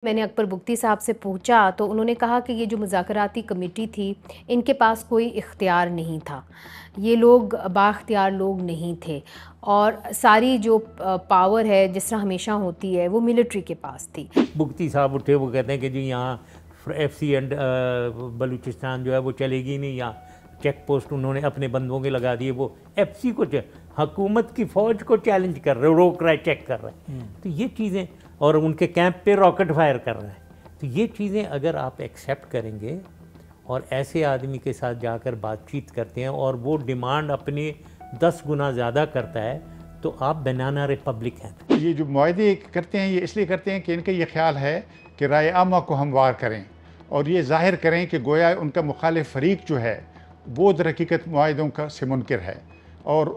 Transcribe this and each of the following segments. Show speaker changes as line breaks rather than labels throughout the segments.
मैंने अकबर बुगटी साहब से पूछा तो उन्होंने कहा कि ये जो मुज़ाकराती कमेटी थी इनके पास कोई इख्तियार नहीं था, ये लोग बाख्तियार लोग नहीं थे और सारी जो पावर है जिस तरह हमेशा होती है वो मिलिट्री के पास थी।
बुगटी साहब उठे, वो कहते हैं कि जी यहाँ FC एंड बलूचिस्तान जो है वो चलेगी नहीं, यहाँ चेक पोस्ट उन्होंने अपने बंदों के लगा दिए, वो FC को हुकूमत की फ़ौज को चैलेंज कर रहे, रोक रहा है, चेक कर रहा है। तो ये चीज़ें, और उनके कैंप पे रॉकेट फायर कर रहा है, तो ये चीज़ें अगर आप एक्सेप्ट करेंगे और ऐसे आदमी के साथ जाकर बातचीत करते हैं और वो डिमांड अपनी 10 गुना ज़्यादा करता है, तो आप बनाना रिपब्लिक हैं।
ये जो मुआहदे करते हैं ये इसलिए करते हैं कि इनका ये ख्याल है कि राय आमा को हमवार करें और ये जाहिर करें कि गोया उनका मुखालिफ फरीक जो है वो दरहकीकत मुआहदों का से मुनकिर है और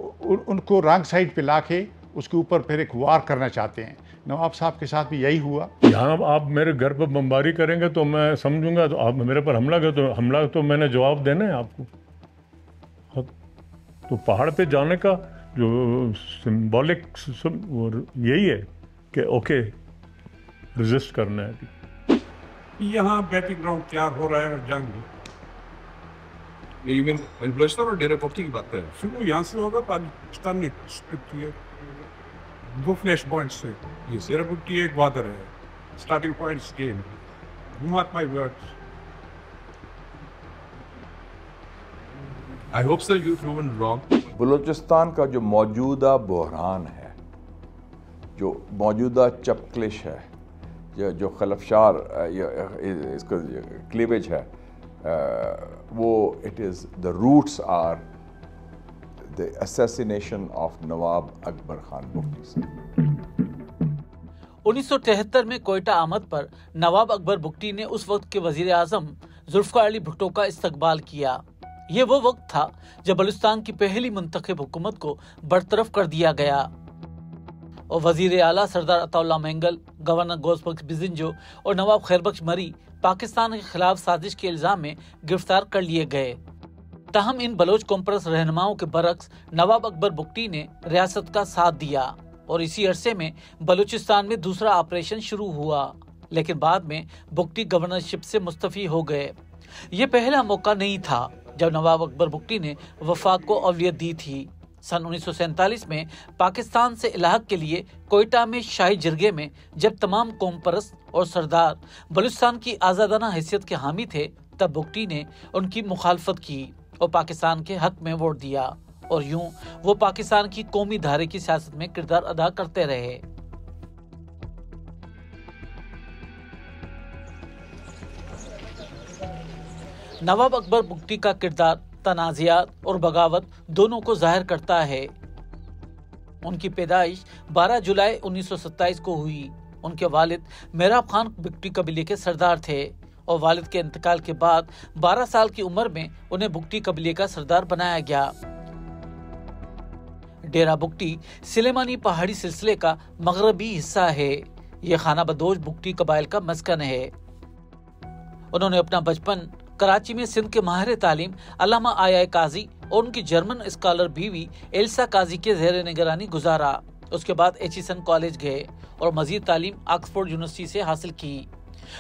उनको रॉन्ग साइड पे ला के उसके ऊपर फिर एक वार करना चाहते हैं। नवाब साहब के साथ भी यही हुआ।
यहाँ आप मेरे घर पर बमबारी करेंगे तो मैं समझूंगा, तो आप मेरे पर हमला करें तो हमला तो मैंने जवाब देना है आपको। तो पहाड़ पे जाने का जो सिंबॉलिक यही है कि ओके रेजिस्ट करना है।
यहाँ बैकग्राउंड तैयार हो रहा है जंग, बलूचिस्तान और डेरा मुफ्ती की बात है, शुरू यहाँ से होगा, पाकिस्तान ने स्क्रिप्ट किया दो फ्लैश पॉइंट्स से। ये डेरा मुफ्ती एक वादर है, starting points game, mark my words. I hope sir you proven wrong.
Balochistan का जो मौजूदा बहरान है, जो मौजूदा चपकलिश है, जो खलफशार इसका क्लीवेज है, वो it is the roots are the assassination of Nawab Akbar Khan Bugti साहब।
1973 में कोयटा आमद पर नवाब अकबर बुगटी ने उस वक्त के वजीर आजम जुल्फकार अली भुट्टो का इस्तकबाल किया। ये वो वक्त था जब बलूचिस्तान की पहली मुंतखब हुकूमत को बरतरफ कर दिया गया और वजीर आला सरदार अताउल्लाह मेंगल, गवर्नर गौसबख्श बिजिंजो और नवाब खैरबख्श मरी पाकिस्तान के खिलाफ साजिश के इल्जाम में गिरफ्तार कर लिए गए। ताहम इन बलोच कॉम्प्रेस रहनुमाओं के बरक्स नवाब अकबर बुगटी ने रियासत का साथ दिया और इसी अरसे में बलूचिस्तान में दूसरा ऑपरेशन शुरू हुआ, लेकिन बाद में बुगटी गवर्नरशिप से मुस्तफी हो गए। ये पहला मौका नहीं था जब नवाब अकबर बुगटी ने वफाक को अवलियत दी थी। सन 1947 में पाकिस्तान से इलाहक के लिए कोयटा में शाही जिरगे में जब तमाम कौम परस्त और सरदार बलूचिस्तान की आज़ादाना हैसियत के हामी थे, तब बुगटी ने उनकी मुखालफत की और पाकिस्तान के हक में वोट दिया और यूं वो पाकिस्तान की कौमी धारे की सियासत में किरदार अदा करते रहे। नवाब अकबर बुगटी का किरदार तनाज़ियात और बगावत दोनों को जाहिर करता है। उनकी पैदाइश 12 जुलाई 1927 को हुई। उनके वालिद मेहराब खान बुगटी कबीले के सरदार थे और वालिद के इंतकाल के बाद 12 साल की उम्र में उन्हें बुगटी कबीले का सरदार बनाया गया। डेरा बुगटी सिलेमानी पहाड़ी सिलसिले का मगरबी हिस्सा है। यह खाना बदोश बुगटी कबाइल का मस्कन है। उन्होंने अपना बचपन कराची में सिंध के माहिर तालीम अल्लामा आया काजी और उनकी जर्मन स्कॉलर बीवी एल्सा काजी के ज़ेर निगरानी गुजारा। उसके बाद एचिसन कॉलेज गए और मजीद तालीम ऑक्सफोर्ड यूनिवर्सिटी से हासिल की।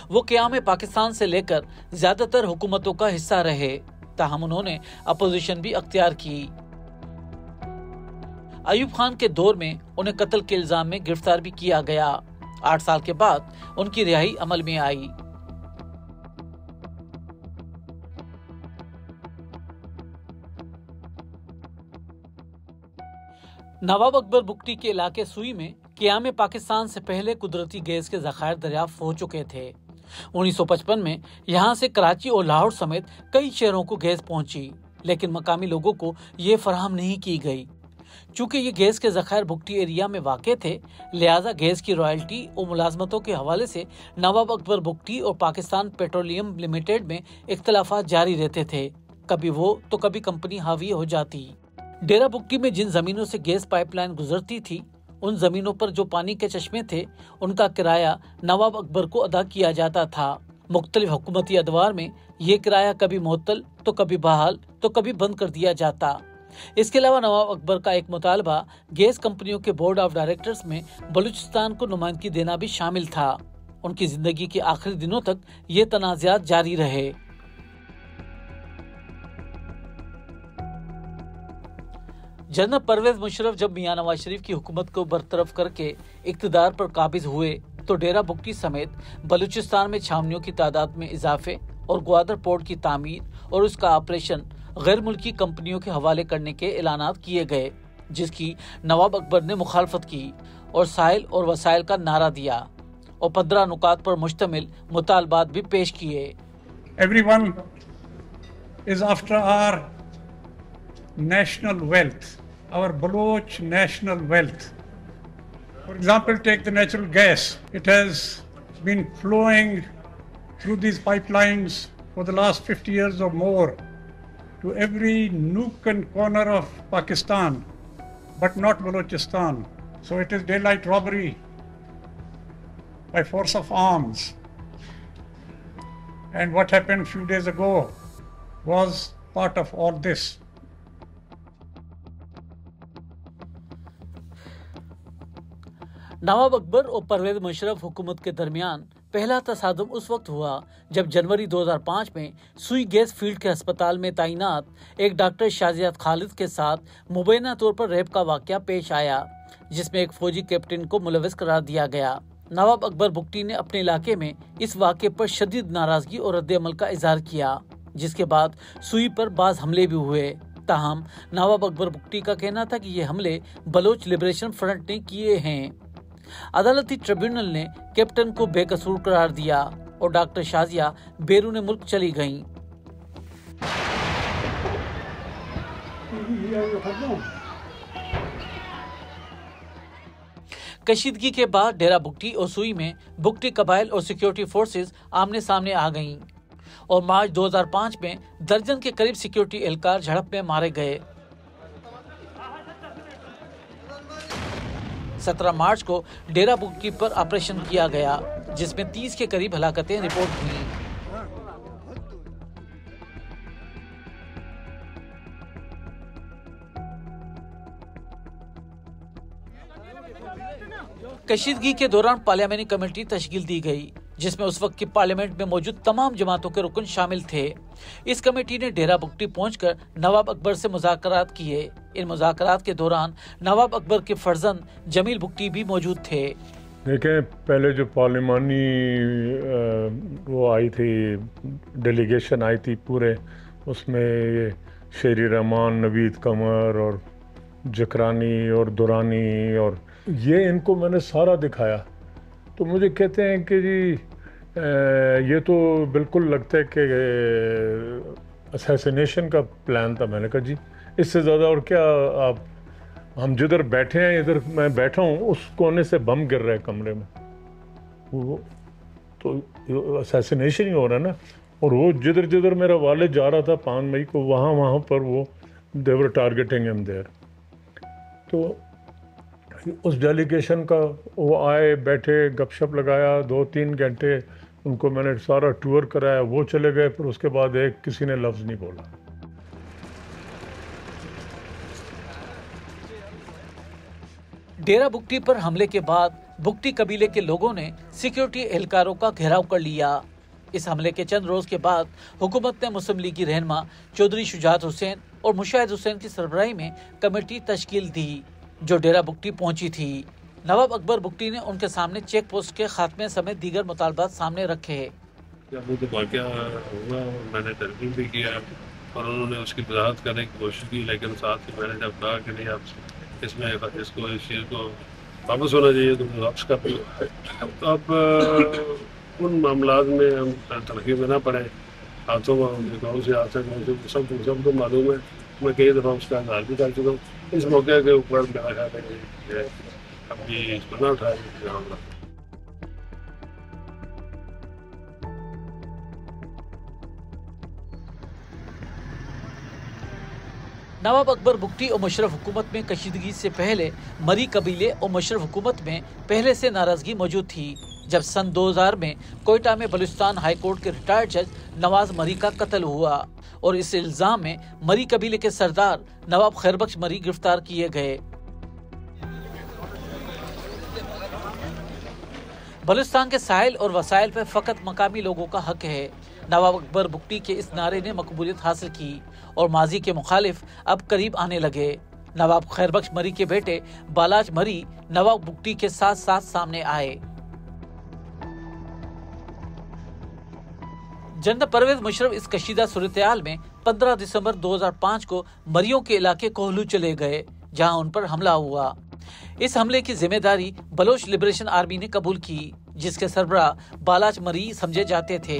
वो क़याम पाकिस्तान से लेकर ज्यादातर हुकूमतों का हिस्सा रहे, ताहम उन्होंने अपोजिशन भी अख्तियार की। अयूब खान के दौर में उन्हें कत्ल के इल्जाम में गिरफ्तार भी किया गया। 8 साल के बाद उनकी रिहाई अमल में आई। नवाब अकबर बुगटी के इलाके सुई में क़याम पाकिस्तान से पहले कुदरती गैस के ज़खायर दरियाफ्त हो चुके थे। 1955 में यहाँ से कराची और लाहौर समेत कई शहरों को गैस पहुंची, लेकिन मकामी लोगों को ये फराहम नहीं की गई। चूँकि ये गैस के ज़खायर बुगटी एरिया में वाक़ थे, लिहाजा गैस की रॉयल्टी और मुलाजमतों के हवाले से नवाब अकबर बुगटी और पाकिस्तान पेट्रोलियम लिमिटेड में इख्तलाफात जारी रहते थे। कभी वो तो कभी कंपनी हावी हो जाती। डेरा बुगटी में जिन जमीनों से गैस पाइपलाइन गुजरती थी, उन जमीनों पर जो पानी के चश्मे थे, उनका किराया नवाब अकबर को अदा किया जाता था। मुख्तलिफ हुकूमती अदवार में ये किराया कभी मुअत्तल तो कभी बहाल तो कभी बंद कर दिया जाता। इसके अलावा नवाब अकबर का एक मुतालबा गैस कंपनियों के बोर्ड ऑफ डायरेक्टर्स में बलूचिस्तान को नुमाइंदगी देना भी शामिल था। उनकी जिंदगी के आखिरी दिनों तक ये तनाज़ात जारी रहे। जनरल परवेज मुशर्रफ जब मियां नवाज शरीफ की हुकूमत को बरतरफ करके इक्तदार पर काबिज हुए तो डेरा बुगटी समेत बलूचिस्तान में छावनियों की तादाद में इजाफे और ग्वादर पोर्ट की तामीर और उसका ऑपरेशन गैर मुल्की कंपनियों के हवाले करने के ऐलानात किए गए, जिसकी नवाब अकबर ने मुखालफत की और साहिल और वसाइल का नारा दिया और 15 नुकात पर मुश्तमिल मुतालबात भी पेश किए।
Everyone is after our national wealth, our Baloch national wealth. For example, take the natural gas. It has been flowing through these pipelines for the last 50 years or more to every nook and corner of Pakistan, but not Balochistan. So it is daylight robbery by force of arms. And what happened a few days ago was part of all this.
नवाब अकबर और परवेज मुशर्रफ हुकूमत के दरमियान पहला तसादुम उस वक्त हुआ जब जनवरी 2005 में सुई गैस फील्ड के अस्पताल में तैनात एक डॉक्टर शाजियात खालिद के साथ मुबैना तौर पर रेप का वाकया पेश आया, जिसमें एक फौजी कैप्टन को मुलविस करार दिया गया। नवाब अकबर बुगटी ने अपने इलाके में इस वाकये पर शदीद नाराजगी और रद्द-ए-अमल का इजहार किया, जिसके बाद सुई पर बाज हमले भी हुए। ताहम नवाब अकबर बुगटी का कहना था कि ये हमले बलोच लिबरेशन फ्रंट ने किए हैं। अदालती ट्रिब्यूनल ने कैप्टन को बेकसूर करार दिया और डॉक्टर शाजिया बैरून मुल्क चली गईं। कशीदगी के बाद डेरा बुगटी और सुई में बुगटी कबाइल और सिक्योरिटी फोर्सेस आमने सामने आ गईं और मार्च 2005 में दर्जन के करीब सिक्योरिटी एहलकार झड़प में मारे गए। 17 मार्च को डेरा बुगटी पर ऑपरेशन किया गया, जिसमें 30 के करीब हलाकतें रिपोर्ट हुई। कशीदगी के दौरान पार्लियामेंट्री कमेटी तश्कील दी गई, जिसमें उस वक्त की पार्लियामेंट में मौजूद तमाम जमातों के रुकन शामिल थे। इस कमेटी ने डेरा बुगटी पहुंचकर नवाब अकबर से मुज़ाकरात किए। इन मुज़ाकरात के दौरान नवाब अकबर के फर्जंद जमील बुगटी भी मौजूद थे।
देखें, पहले जो पार्लिमानी वो आई थी, डेलीगेशन आई थी पूरे, उसमें ये शेरी रहमान, नवीद कमर और जकरानी और दुरानी और ये इनको मैंने सारा दिखाया, तो मुझे कहते हैं कि जी ये तो बिल्कुल लगता है कि असैसिनेशन का प्लान था। मैंने कहा जी इससे ज़्यादा और क्या, आप हम जिधर बैठे हैं, इधर मैं बैठा हूँ, उस कोने से बम गिर रहा है कमरे में, वो तो असैसिनेशन ही हो रहा है ना। और वो जिधर जिधर मेरा वालिद जा रहा था 5 मई को, वहाँ पर वो देवर टारगेटिंग हिम देयर। तो उस डेलीगेशन का वो आए, बैठे, गपशप लगाया, 2-3 घंटे उनको मैंने सारा टूर कराया, वो चले गए। फिर उसके बाद किसी ने लफ्ज़ नहीं बोला।
डेरा बुगटी पर हमले के बाद बुगटी कबीले के लोगों ने सिक्योरिटी एहलकारों का घेराव कर लिया। इस हमले के चंद रोज के बाद हुकूमत ने मुस्लिम लीग की रहनुमा चौधरी शुजात हुसैन और मुशाहिद हुसैन की सरबराही में कमेटी तश्कील दी, जो डेरा बुगटी पहुंची थी। नवाब अकबर बुगटी ने उनके सामने चेक पोस्ट के खात्मे समेत दीगर मुतालबात सामने रखे।
जब वो वाक़या हुआ, मैंने टेलीफोन भी किया और उन्होंने उसकी वजाहत करने की कोशिश की, लेकिन साथ ही मैंने जब कहा कि नहीं, आप इसमें इस चीज़ को वापस होना चाहिए, तो वापस कर दिया। तो अब उन मामलात में हम तरक्की में ना पड़े, हाथों में गाँव से हाथ से सबको मालूम है। मैं कई दफ़ा उसका इजहार भी कर चुका हूँ। इस मौके के ऊपर मेरा ख्याल है अपनी इसको ना उठाया।
नवाब अकबर बुगटी और मुशर्रफ हुकूमत में कशीदगी से पहले मरी कबीले और मुशर्रफ हुकूमत में पहले से नाराजगी मौजूद थी, जब सन 2000 में कोयटा में बलूचिस्तान हाई कोर्ट के रिटायर्ड जज नवाज मरी का कत्ल हुआ और इस इल्जाम में मरी कबीले के सरदार नवाब खैरबख्श मरी गिरफ्तार किए गए। बलूचिस्तान के साहिल और वसाइल पर फकत मकामी लोगों का हक है। नवाब अकबर बुगटी के इस नारे ने मकबूलियत हासिल की और माजी के मुखालिफ अब करीब आने लगे। नवाब खैरबख्श मरी के बेटे बालाज मरी नवाब बुगटी के साथ साथ सामने आए। जनरल परवेज मुशर्रफ इस कशीदा सूरत-ए-हाल में 15 दिसंबर 2005 को मरियों के इलाके कोहलू चले गए, जहां उन पर हमला हुआ। इस हमले की जिम्मेदारी बलोच लिबरेशन आर्मी ने कबूल की, जिसके सरबराह बालाज मरी समझे जाते थे।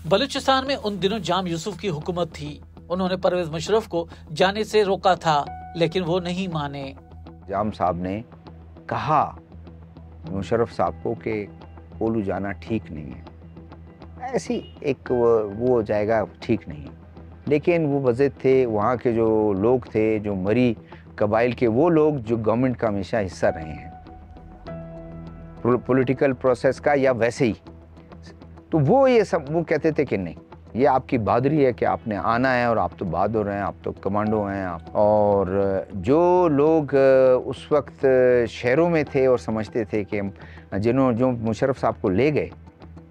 बलूचिस्तान में उन दिनों जाम यूसुफ की हुकूमत थी। उन्होंने परवेज मुशर्रफ को जाने से रोका था, लेकिन वो नहीं माने।
जाम साहब ने कहा मुशर्रफ साहब को कि कोलू जाना ठीक नहीं है, ऐसी एक वो जाएगा ठीक नहीं है। लेकिन वो वजह थे वहाँ के जो लोग थे, जो मरी कबाइल के, वो लोग जो गवर्नमेंट का हमेशा हिस्सा रहे हैं पॉलिटिकल प्रोसेस का या वैसे ही, तो वो ये सब वो कहते थे कि नहीं, ये आपकी बहादुरी है कि आपने आना है और आप तो बहादुर हैं, आप तो कमांडो हैं आप। और जो लोग उस वक्त शहरों में थे और समझते थे कि जो मुशर्रफ साहब को ले गए,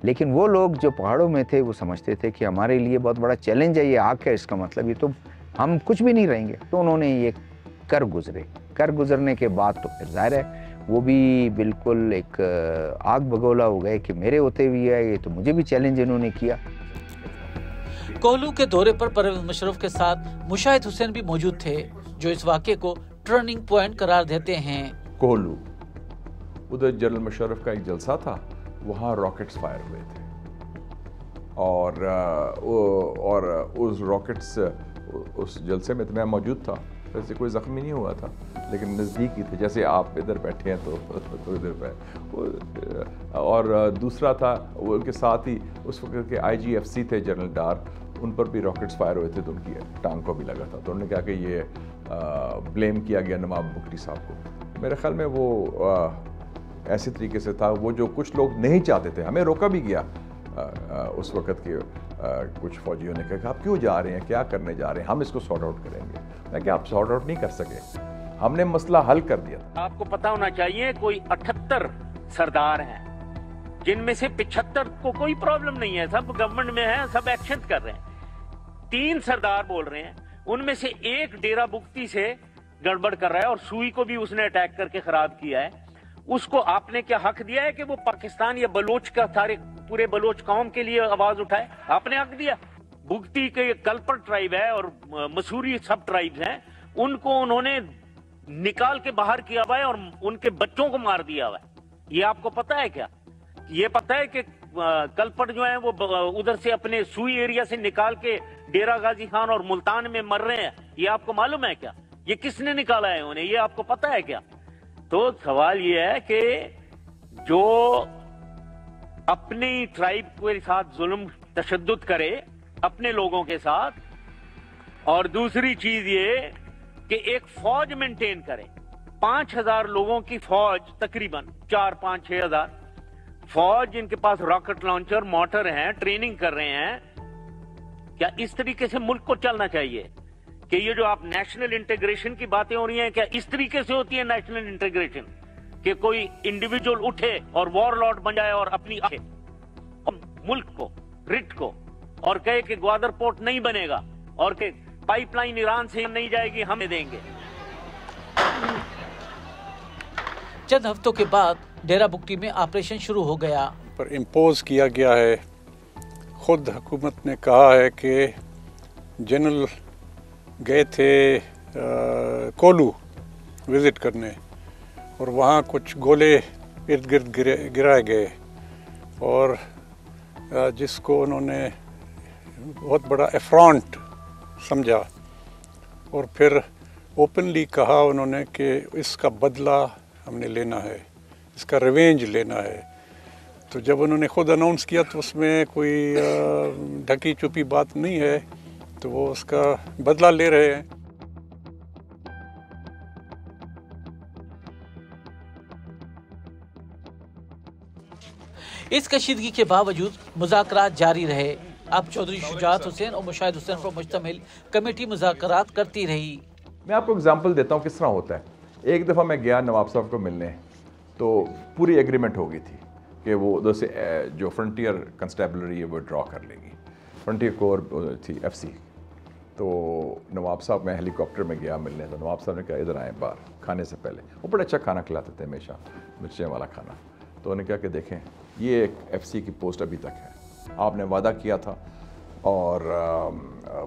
लेकिन वो लोग जो पहाड़ों में थे वो समझते थे कि हमारे लिए बहुत बड़ा चैलेंज है, ये आग है, इसका मतलब ये तो हम कुछ भी नहीं रहेंगे। तो उन्होंने ये कर गुजरने के बाद तो फिर जाहिर है वो भी बिल्कुल एक आग बगोला हो गए कि मेरे होते हुए है, ये तो मुझे भी चैलेंज इन्होंने किया।
कोहलू के दौरे पर परवेज मुशर्रफ के साथ मुशाहिद हुसैन भी मौजूद थे, जो इस वाक़े को टर्निंग पॉइंट करार देते हैं।
कोहलू, उधर जनरल मुशर्रफ का एक जलसा था, वहाँ रॉकेट्स फायर हुए थे और उस रॉकेट्स उस जलसे में तो मैं मौजूद था, वैसे कोई ज़ख्मी नहीं हुआ था, लेकिन नज़दीक ही थे, जैसे आप इधर बैठे हैं तो इधर पे। और दूसरा था उनके साथ ही उस वक्त के IGFC थे जनरल डार, उन पर भी रॉकेट्स फायर हुए थे, तो उनकी टांग को भी लगा था। तो उन्होंने कहा कि ये ब्लेम किया गया नवाब बुगटी साहब को। मेरे ख्याल में वो ऐसे तरीके से था, वो जो कुछ लोग नहीं चाहते थे, हमें रोका भी गया उस वक़्त के कुछ फौजियों ने कहा आप क्यों जा रहे हैं, क्या करने जा रहे हैं, हम इसको सॉर्ट आउट करेंगे। मैं क्या आप सॉर्ट आउट नहीं कर सके, हमने मसला हल कर दिया।
आपको पता होना चाहिए कोई 78 सरदार हैं, जिनमें से 75 को कोई प्रॉब्लम नहीं है, सब गवर्नमेंट में है, सब एक्शन कर रहे हैं। 3 सरदार बोल रहे हैं, उनमें से एक डेरा बुगटी से गड़बड़ कर रहा है और सुई को भी उसने अटैक करके खराब किया है। उसको आपने क्या हक दिया है कि वो पाकिस्तान या बलोच का सारे पूरे बलोच कौम के लिए आवाज उठाए? आपने हक दिया? बुगटी के कल्पर ट्राइब है और मसूरी सब ट्राइब्स हैं, उनको उन्होंने निकाल के बाहर किया हुआ है और उनके बच्चों को मार दिया हुआ है। ये आपको पता है क्या? ये पता है कि कल्पट जो है वो उधर से अपने सुई एरिया से निकाल के डेरा गाजी खान और मुल्तान में मर रहे हैं? ये आपको मालूम है क्या? ये किसने निकाला है उन्हें, ये आपको पता है क्या? तो सवाल ये है कि जो अपनी ट्राइब के साथ जुल्म तशद्दुद करे अपने लोगों के साथ, और दूसरी चीज ये कि एक फौज मेंटेन करे, 5000 लोगों की फौज, तकरीबन 4-5-6 फौज, जिनके पास रॉकेट लॉन्चर मोटर हैं, ट्रेनिंग कर रहे हैं। क्या इस तरीके से मुल्क को चलना चाहिए? कि ये जो आप नेशनल इंटीग्रेशन की बातें हो रही हैं, क्या इस तरीके से होती है नेशनल इंटीग्रेशन कि कोई इंडिविजुअल उठे और वॉरलॉर्ड बन जाए और अपनी मुल्क को, रिट को, और कहे कि ग्वादर पोर्ट नहीं बनेगा और कि पाइपलाइन ईरान से नहीं जाएगी, हमें देंगे।
चंद हफ्तों के बाद डेरा बुगटी में ऑपरेशन शुरू हो गया।
पर इम्पोज किया गया है। खुद हुकूमत ने कहा है कि जनरल गए थे कोलू विज़िट करने और वहाँ कुछ गोले इर्द गिर्द गिराए गए और जिसको उन्होंने बहुत बड़ा एफ्रॉन्ट समझा और फिर ओपनली कहा उन्होंने कि इसका बदला हमने लेना है, इसका रिवेंज लेना है। तो जब उन्होंने खुद अनाउंस किया तो उसमें कोई ढकी छुपी बात नहीं है, तो वो उसका बदला ले रहे हैं।
इस कशीदगी के बावजूद मुज़ाकरात जारी रहे। अब चौधरी शुजात हुसैन और मुशाहिद हुसैन पर मुश्तमिल कमेटी मुज़ाकरात करती रही।
मैं आपको एग्जांपल देता हूँ किस तरह होता है। एक दफ़ा मैं गया नवाब साहब को मिलने, तो पूरी एग्रीमेंट हो गई थी कि वो उधर से जो फ्रंटियर कंस्टेबलरी है वो ड्रॉ कर लेगी, फ्रंटियर कोर थी FC। तो नवाब साहब, मैं हेलीकॉप्टर में गया मिलने, तो नवाब साहब ने कहा इधर आए बाहर खाने से पहले। वो बड़ा अच्छा खाना खिलाते थे हमेशा, मिर्चें वाला खाना। तो उन्होंने कहा कि देखें ये एक FC की पोस्ट अभी तक है, आपने वादा किया था और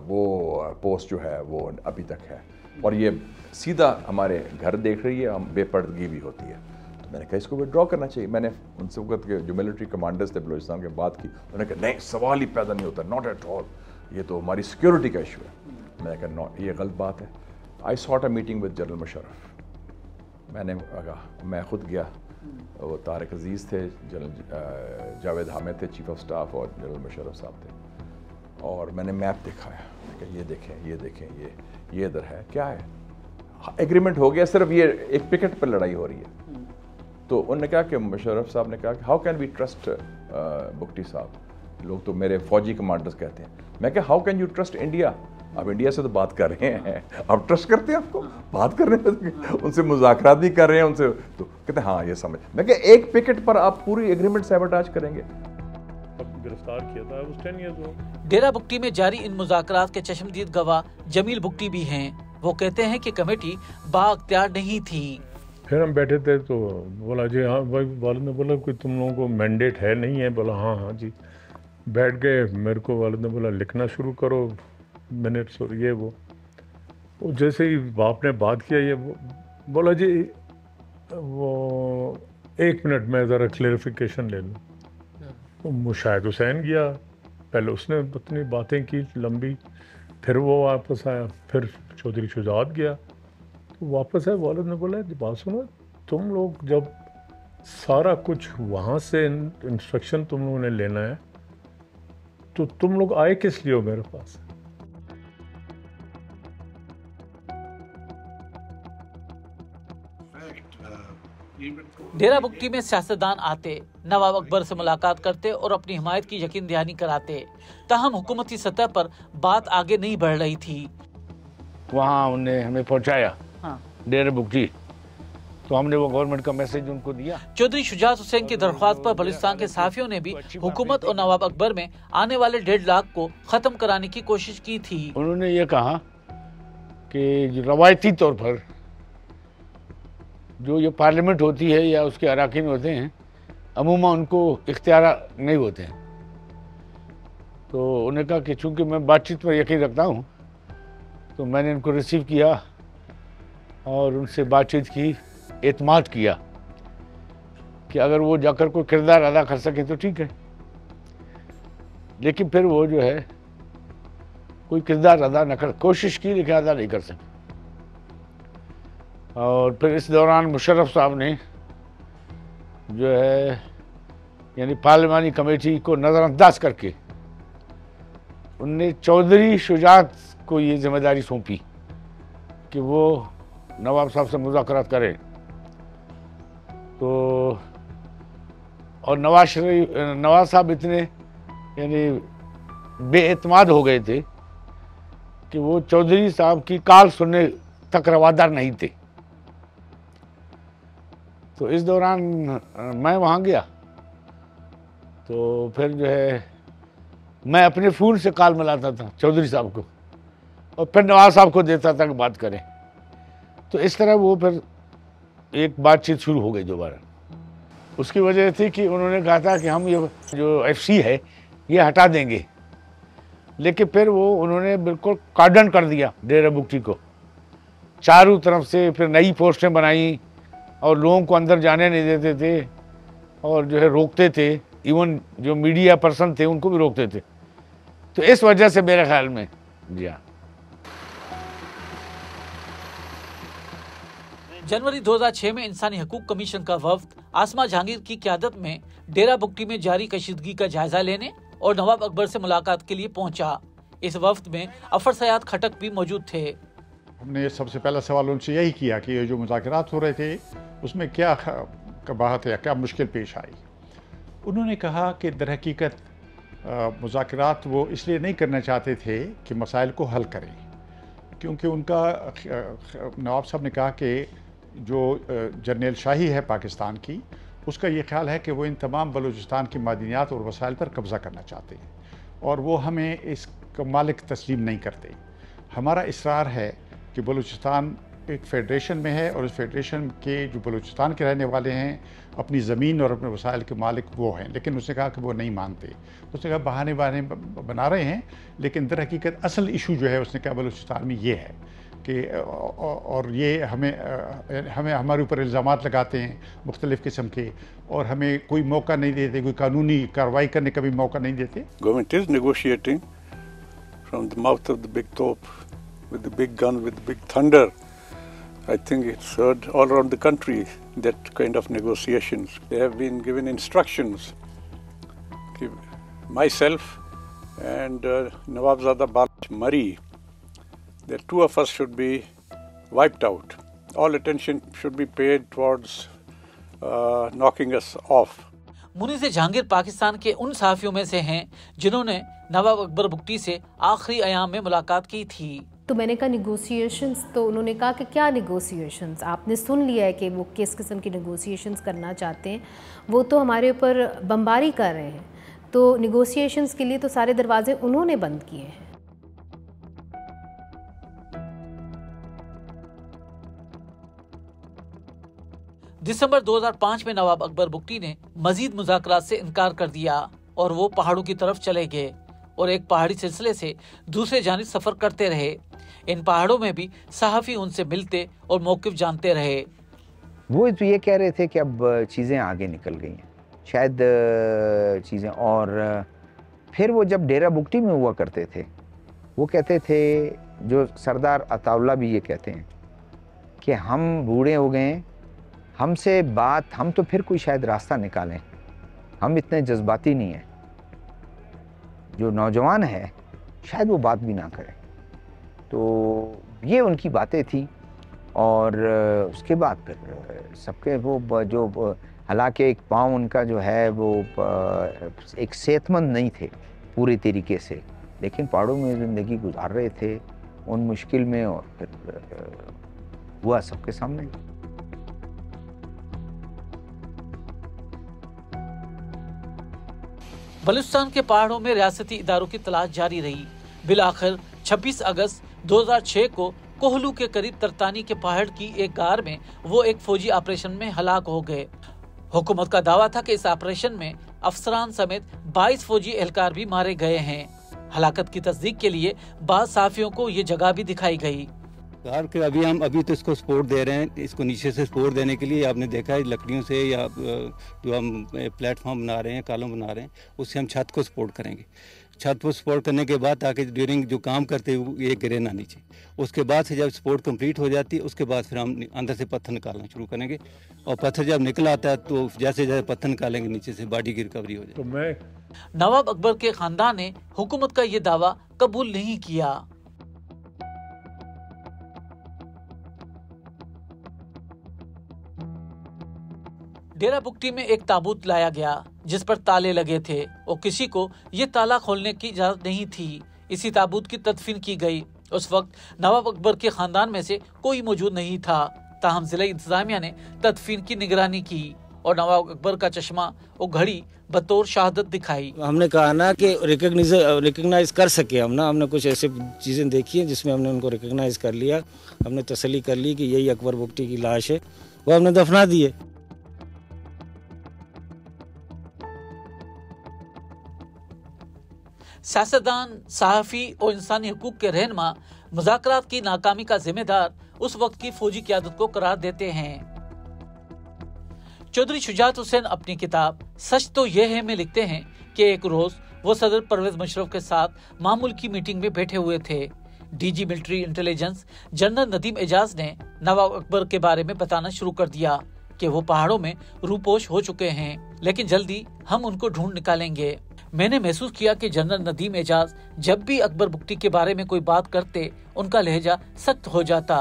वो पोस्ट जो है वो अभी तक है, और ये सीधा हमारे घर देख रही है, हम बेपर्दगी भी होती है। तो मैंने कहा इसको विड्रॉ करना चाहिए। मैंने उनसे वक्त के जो मिलिट्री कमांडर्स थे बलूचिस्तान के बात की, उन्होंने कहा नहीं, सवाल ही पैदा नहीं होता, नॉट एट ऑल, ये तो हमारी सिक्योरिटी का इशू है। मैंने कहा नॉट, ये गलत बात है। I sought a meeting with General Musharraf. मैंने कहा, मैं ख़ुद गया, वो तारिक अजीज़ थे, जनरल जावेद हामिद थे चीफ ऑफ स्टाफ, और जनरल मुशर्रफ साहब थे, और मैंने मैप दिखाया। मैंने कहा ये देखें, ये देखें, ये इधर है, क्या है, एग्रीमेंट हो गया, सिर्फ ये एक पिकेट पर लड़ाई हो रही है। तो उन्होंने कहा कि मुशर्रफ साहब ने कहा कि how can we trust Bugti साहब, लोग तो मेरे फौजी कमांडर्स कहते हैं। मैं क्या, how can you trust India, आप इंडिया से तो बात कर रहे हैं, आप ट्रस्ट करते हैं आपको, बात कर रहे हैं, उनसे मुज़ाकरात भी कर रहे हैं उनसे, तो कहते हैं हाँ ये समझ। मैं क्या, एक पिकेट पर आप पूरी एग्रीमेंट सैबोटाज करेंगे।
गिरफ्तार किया था, उस 10 ईयर्स ओल्ड।
डेरा बुगटी में जारी इन मुज़ाकरात के चश्मदीद गवाह जमील बुगटी भी हैं। वो कहते हैं कि कमेटी बाअख्तियार नहीं थी।
फिर हम बैठे थे तो बोला जी हाँ भाई, वालिद ने बोला कोई तुम लोगों को मैंडेट है नहीं है, बोला हाँ हाँ जी। बैठ गए, मेरे को वालिद ने बोला लिखना शुरू करो मिनट्स और ये वो जैसे ही बाप ने बात किया, ये बोला जी वो 1 मिनट में ज़रा क्लेरिफिकेशन ले लूँ। तो मुशाहिद हुसैन गया, पहले उसने अपनी बातें की लंबी, फिर वो वापस आया, फिर चौधरी शुजात गया, तो वापस आया। वालिद ने बोला बात सुनो, तुम लोग जब सारा कुछ वहाँ से इंस्ट्रक्शन तुम लोगों ने लेना है, तो तुम लोग आए किस लिए हो मेरे पास?
डेरा बुगटी में सियासतदान आते, नवाब अकबर से मुलाकात करते और अपनी हिमायत की यकीन दहानी कराते। ताहम हुकूमती सतह पर बात आगे नहीं बढ़ रही थी।
वहाँ उन्हें हमें पहुँचाया
हाँ।
डेरा बुगटी, तो हमने वो गवर्नमेंट का मैसेज उनको दिया।
चौधरी शुजात हुसैन की दरख्वास्त पर बलूचिस्तान के सहाफियों ने भी हुकूमत और नवाब अकबर में आने वाले 1.5 लाख को खत्म कराने की कोशिश की थी।
उन्होंने ये कहा कि रवायती तौर पर जो ये पार्लियामेंट होती है या उसके अराकीन होते हैं, अमूमा उनको इख्तियार नहीं होते हैं। तो उन्होंने कहा कि चूँकि मैं बातचीत पर यकीन रखता हूँ, तो मैंने इनको रिसीव किया और उनसे बातचीत की, एतमाद किया कि अगर वो जाकर कोई किरदार अदा कर सके तो ठीक है, लेकिन फिर वो जो है कोई किरदार अदा न कर, कोशिश की लेकिन अदा नहीं कर सके। और फिर इस दौरान मुशर्रफ साहब ने जो है यानी पार्लिमानी कमेटी को नज़रअंदाज करके उनने चौधरी शुजात को ये जिम्मेदारी सौंपी कि वो नवाब साहब से मुज़ाकरात करें। तो और नवाज साहब इतने यानी बेएतमाद हो गए थे कि वो चौधरी साहब की कॉल सुनने तक रवादार नहीं थे। तो इस दौरान मैं वहाँ गया, तो फिर जो है मैं अपने फ़ोन से कॉल मिलाता था चौधरी साहब को और फिर नवाज साहब को देता था कि बात करें। तो इस तरह वो फिर एक बातचीत शुरू हो गई दोबारा। उसकी वजह थी कि उन्होंने कहा था कि हम ये जो FC है ये हटा देंगे, लेकिन फिर वो उन्होंने बिल्कुल कार्डन कर दिया डेरा बुगटी को चारों तरफ से। फिर नई पोस्टें बनाई और लोगों को अंदर जाने नहीं देते थे और जो है रोकते थे, इवन जो मीडिया पर्सन थे उनको भी रोकते थे। तो इस वजह से मेरे ख्याल में जी हाँ।
जनवरी 2006 में इंसानी हकूक कमीशन का वफ्द आसमा जहांगीर की क़यादत में डेरा बुगटी में जारी कशीदगी का जायजा लेने और नवाब अकबर से मुलाकात के लिए पहुंचा। इस वफ्द में अफर सयाद खटक भी मौजूद थे।
हमने सबसे पहला सवाल उनसे यही किया कि ये जो मुज़ाकरात हो रहे थे उसमें क्या कबाहत या क्या मुश्किल पेश आई। उन्होंने कहा कि दरहकीकत मुज़ाकरात वो इसलिए नहीं करना चाहते थे कि मसाइल को हल करें, क्योंकि उनका नवाब साहब ने कहा कि जो जर्नैल शाही है पाकिस्तान की, उसका ये ख्याल है कि वो इन तमाम बलूचिस्तान की मादनियात और वसाइल पर कब्ज़ा करना चाहते हैं और वो हमें इसका मालिक तस्लीम नहीं करते। हमारा इसरार है कि बलूचिस्तान एक फेडरेशन में है और इस फेडरेशन के जो बलूचिस्तान के रहने वाले हैं अपनी ज़मीन और अपने वसाइल के मालिक वो हैं, लेकिन उसने कहा कि वो नहीं मानते। उसने कहा बहाने बना रहे हैं, लेकिन दर हकीकत असल इशू जो है उसने कहा बलूचिस्तान में ये है कि और ये हमें हमारे ऊपर इल्ज़ामात लगाते हैं मुख्तलिफ़ किस्म के और हमें कोई मौका नहीं देते, कोई कानूनी कार्रवाई करने का भी मौका नहीं देते।
Government is negotiating from the mouth of the big top with the big gun, with the big thunder. I think it's heard all around the country, that kind of negotiations. They have been given instructions. Myself and Nawabzada Balch Mari, the two of us should be wiped out. All attention should be paid towards knocking us off.
मुनीस Jahangir Pakistan के उन सहाफियों में से हैं जिन्होंने नवाब अकबर बुगटी से आखिरी अयाम में मुलाकात की थी।
तो मैंने कहा निगोशिएशंस, तो उन्होंने कहा कि क्या निगोशिएशंस? आपने सुन लिया है कि वो किस किस्म की निगोशिएशंस करना चाहते हैं, वो तो हमारे ऊपर बमबारी कर रहे हैं, तो निगोशिएशंस के लिए तो सारे दरवाजे उन्होंने बंद किए हैं।
दिसंबर 2005 में नवाब अकबर बुगटी ने मजीद मुज़ाकरात से इनकार कर दिया और वो पहाड़ों की तरफ चले गए और एक पहाड़ी सिलसिले से दूसरे जानिब सफर करते रहे। इन पहाड़ों में भी सहाफ़ी उनसे मिलते और मौक़िफ़ जानते रहे।
वो तो ये कह रहे थे कि अब चीज़ें आगे निकल गई हैं, शायद चीज़ें, और फिर वो जब डेरा बुगटी में हुआ करते थे वो कहते थे, जो सरदार अताउल्ला भी ये कहते हैं कि हम बूढ़े हो गए हैं, हमसे बात, हम तो फिर कोई शायद रास्ता निकालें, हम इतने जज्बाती नहीं हैं, जो नौजवान है शायद वो बात भी ना करें। तो ये उनकी बातें थी और उसके बाद फिर सबके वो जो, हालांकि एक पाँव उनका जो है वो एक सेहतमंद नहीं थे पूरी तरीके से, लेकिन पहाड़ों में ज़िंदगी गुजार रहे थे उन मुश्किल में, और फिर हुआ सबके सामने।
बलूचिस्तान के पहाड़ों में रियासती इदारों की तलाश जारी रही। बिलाखिर 26 अगस्त 2006 को कोहलू के करीब तरतानी के पहाड़ की एक गार में वो एक फौजी ऑपरेशन में हलाक हो गए। हुकूमत का दावा था कि इस ऑपरेशन में अफसरान समेत 22 फौजी एहलकार भी मारे गए हैं। हलाकत की तस्दीक के लिए बाद साफियों को ये जगह भी दिखाई गई।
कार के अभी तो इसको सपोर्ट दे रहे हैं, इसको नीचे से सपोर्ट देने के लिए आपने देखा है लकड़ियों से, या जो हम प्लेटफॉर्म बना रहे हैं, कॉलम बना रहे हैं, उससे हम छत को सपोर्ट करेंगे। छत को सपोर्ट करने के बाद ताकि ड्यूरिंग जो काम करते हुए ये गिरे ना नीचे। उसके बाद से जब सपोर्ट कंप्लीट हो जाती है उसके बाद फिर हम अंदर से पत्थर निकालना शुरू करेंगे, और पत्थर जब निकल आता है तो जैसे जैसे पत्थर निकालेंगे नीचे से बॉडी की रिकवरी हो जाए।
तो मैं
नवाब अकबर के खानदान ने हुकूमत का ये दावा कबूल नहीं किया। डेरा बुगटी में एक ताबूत लाया गया जिस पर ताले लगे थे और किसी को ये ताला खोलने की इजाजत नहीं थी। इसी ताबूत की तदफीन की गई। उस वक्त नवाब अकबर के खानदान में से कोई मौजूद नहीं था, ताहम जिला इंतजामिया ने तदफीन की निगरानी की और नवाब अकबर का चश्मा और घड़ी बतौर शहादत दिखाई।
हमने कहा ना कि रिकग्नाइज कर सके हम ना, हमने कुछ ऐसी चीज़ें देखी हैं जिसमें हमने उनको रिकग्नाइज कर लिया, हमने तसल्ली कर ली कि यही अकबर बुगटी की लाश है, वो हमने दफना दी है।
सियासतदान, सहाफ़ी और इंसानी हकूक के रहनुमा मुज़ाकरात की नाकामी का जिम्मेदार उस वक्त की फौजी क़यादत को करार देते हैं। चौधरी शुजात हुसैन अपनी किताब सच तो यह है में लिखते हैं कि एक रोज वो सदर परवेज मुशर्रफ के साथ मामूल की मीटिंग में बैठे हुए थे। DG military intelligence general Nadeem Ejaz ने नवाब अकबर के बारे में बताना शुरू कर दिया कि वो पहाड़ों में रूपोश हो चुके हैं, लेकिन जल्दी हम उनको ढूंढ निकालेंगे। मैंने महसूस किया कि जनरल नदीम एजाज जब भी अकबर बुगटी के बारे में कोई बात करते उनका लहजा सख्त हो जाता।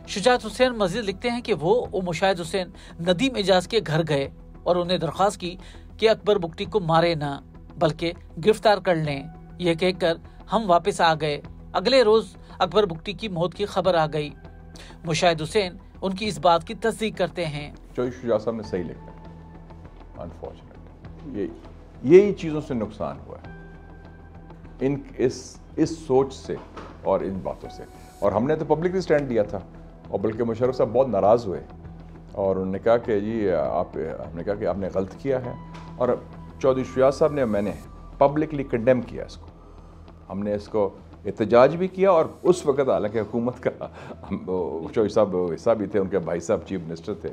शुजात हुसैन मजीद लिखते हैं कि वो मुशाहिद हुसैन नदीम एजाज के घर गए और उन्हें दरख्वास्त की कि अकबर बुगटी को मारे ना बल्कि गिरफ्तार कर लें। यह कहकर हम वापस आ गए। अगले रोज अकबर बुगटी की मौत की खबर आ गई। मुशाहिद हुसैन उनकी इस बात की तस्दीक करते हैं।
चौधरी शुजा साहब ने सही लिखा है। अनफॉर्चुनेट यही चीज़ों से नुकसान हुआ है, इस सोच से और इन बातों से। और हमने तो पब्लिकली स्टैंड दिया था, और बल्कि मुशर्रफ साहब बहुत नाराज़ हुए और उन्होंने कहा कि जी हमने कहा कि आपने गलत किया है। और चौधरी शुजा साहब ने, मैंने पब्लिकली कंडेम किया इसको, हमने इसको एहतजाज भी किया। और उस वक्त हालांकि हुकूमत का चौधरी साहब हिस्सा भी थे, उनके भाई साहब चीफ मिनिस्टर थे,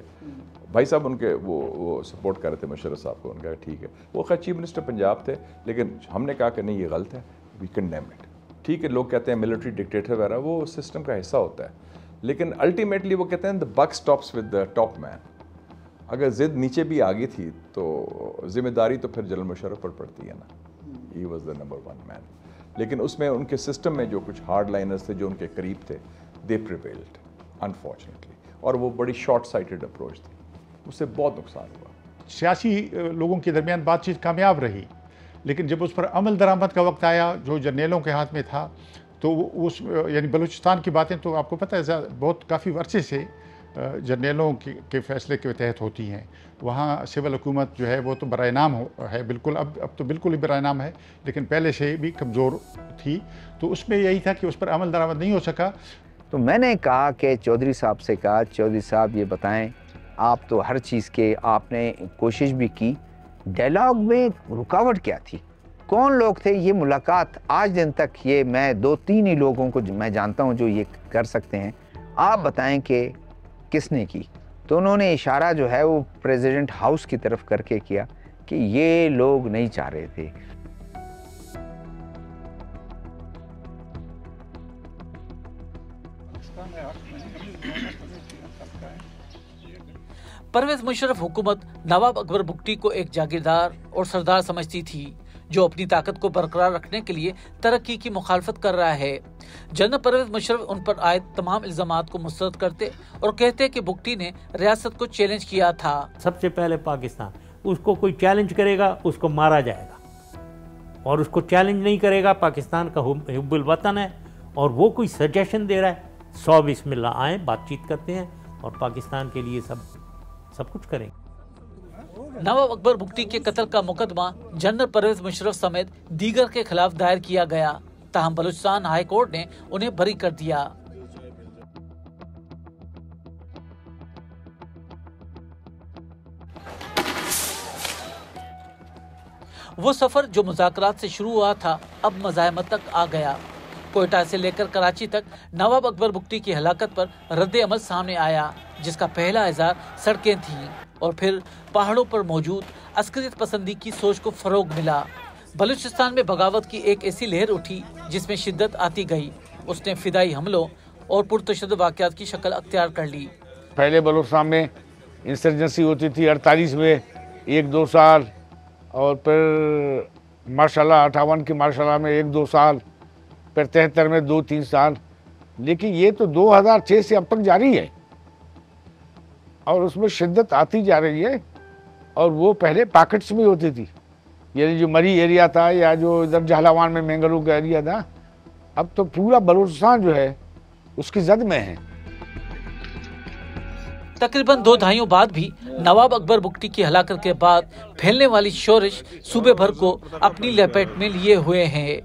भाई साहब उनके वो सपोर्ट कर रहे थे मुशर्रफ साहब को। उनका ठीक है, वो खैर चीफ मिनिस्टर पंजाब थे, लेकिन हमने कहा कि नहीं ये गलत है, वी कंडेम इट। ठीक है, लोग कहते हैं मिलिट्री डिक्टेटर वगैरह, वो सिस्टम का हिस्सा होता है, लेकिन अल्टीमेटली वो कहते हैं the buck stops with the top man. अगर जिद नीचे भी आ गई थी तो जिम्मेदारी तो फिर जनरल मुशर्रफ पर पड़ती है ना, he was the number 1 man. लेकिन उसमें उनके सिस्टम में जो कुछ हार्ड लाइनर्स थे जो उनके करीब थे, दे प्रिवेल्ड अनफॉर्चुनेटली, और वो बड़ी शॉर्ट साइटेड अप्रोच थी, उससे बहुत नुकसान हुआ।
सियासी लोगों के दरमियान बातचीत कामयाब रही, लेकिन जब उस पर अमल दरामद का वक्त आया जो जर्नलों के हाथ में था, तो उस यानी बलूचिस्तान की बातें तो आपको पता है बहुत काफ़ी वर्षे से जर्नलों के फैसले के तहत होती हैं। वहाँ सिविल हुकूमत जो है वो तो बराए नाम है बिल्कुल, अब तो बिल्कुल ही बराए नाम है, लेकिन पहले से भी कमज़ोर थी। तो उसमें यही था कि उस पर अमल दरामद नहीं हो सका।
तो मैंने कहा कि चौधरी साहब से कहा, चौधरी साहब ये बताएं, आप तो हर चीज़ के आपने कोशिश भी की, डायलॉग में रुकावट क्या थी, कौन लोग थे? ये मुलाकात आज दिन तक, ये मैं 2-3 ही लोगों को मैं जानता हूँ जो ये कर सकते हैं, आप बताएं कि किसने की? तो उन्होंने इशारा जो है वो प्रेसिडेंट हाउस की तरफ करके किया कि ये लोग नहीं चाह रहे थे।
परवेज मुशर्रफ हुकूमत नवाब अकबर बुगटी को एक जागीरदार और सरदार समझती थी जो अपनी ताकत को बरकरार रखने के लिए तरक्की की मुखालफत कर रहा है। जनरल परवेज मुशर्रफ उन पर आए तमाम इल्जामात को मुस्तरद करते और कहते कि बुगटी ने रियासत को चैलेंज किया था।
सबसे पहले पाकिस्तान, उसको कोई चैलेंज करेगा उसको मारा जाएगा, और उसको चैलेंज नहीं करेगा, पाकिस्तान का हुब्बुल वतन है और वो कोई सजेशन दे रहा है, 100 बिस्मिल्लाह आए, बातचीत करते हैं और पाकिस्तान के लिए सब कुछ करेंगे।
नवाब अकबर बुगटी के कत्ल का मुकदमा जनरल परवेज मुशर्रफ समेत दीगर के खिलाफ दायर किया गया, ताहम बलूचिस्तान हाई कोर्ट ने उन्हें बरी कर दिया। वो सफर जो मुज़ाकरात से शुरू हुआ था अब मज़ाहमत तक आ गया। कोयटा से लेकर कराची तक नवाब अकबर बुगटी की हलाकत पर रद्द अमल सामने आया, जिसका पहला इज़हार सड़कें थीं और फिर पहाड़ों पर मौजूद अस्करियत पसंदी की सोच को फरोग मिला। बलूचिस्तान में बगावत की एक ऐसी लहर उठी जिसमें शिद्दत आती गई, उसने फिदाई हमलों और पुरतशद्दुद वाक़यात की शक्ल अख्तियार कर ली।
पहले बलूचिस्तान में इंसर्जेंसी होती थी 48 में 1-2 साल, और फिर माशाल्लाह 58 की माशाल्लाह में 1-2 साल, फिर 73 में 2-3 साल, लेकिन ये तो 2006 से अब तक जारी है और उसमें शिद्दत आती जा रही है। और वो पहले पॉकेट्स में होती थी, यानी जो मरी एरिया था या जो इधर जहलावान में मैंगलू का एरिया था, अब तो पूरा बलूचिस्तान जो है उसकी जद में है।
तकरीबन 2 दहाइयों बाद भी नवाब अकबर बुगटी की हलाकत के बाद फैलने वाली शोरिश सूबे भर को अपनी लपेट में लिए हुए हैं।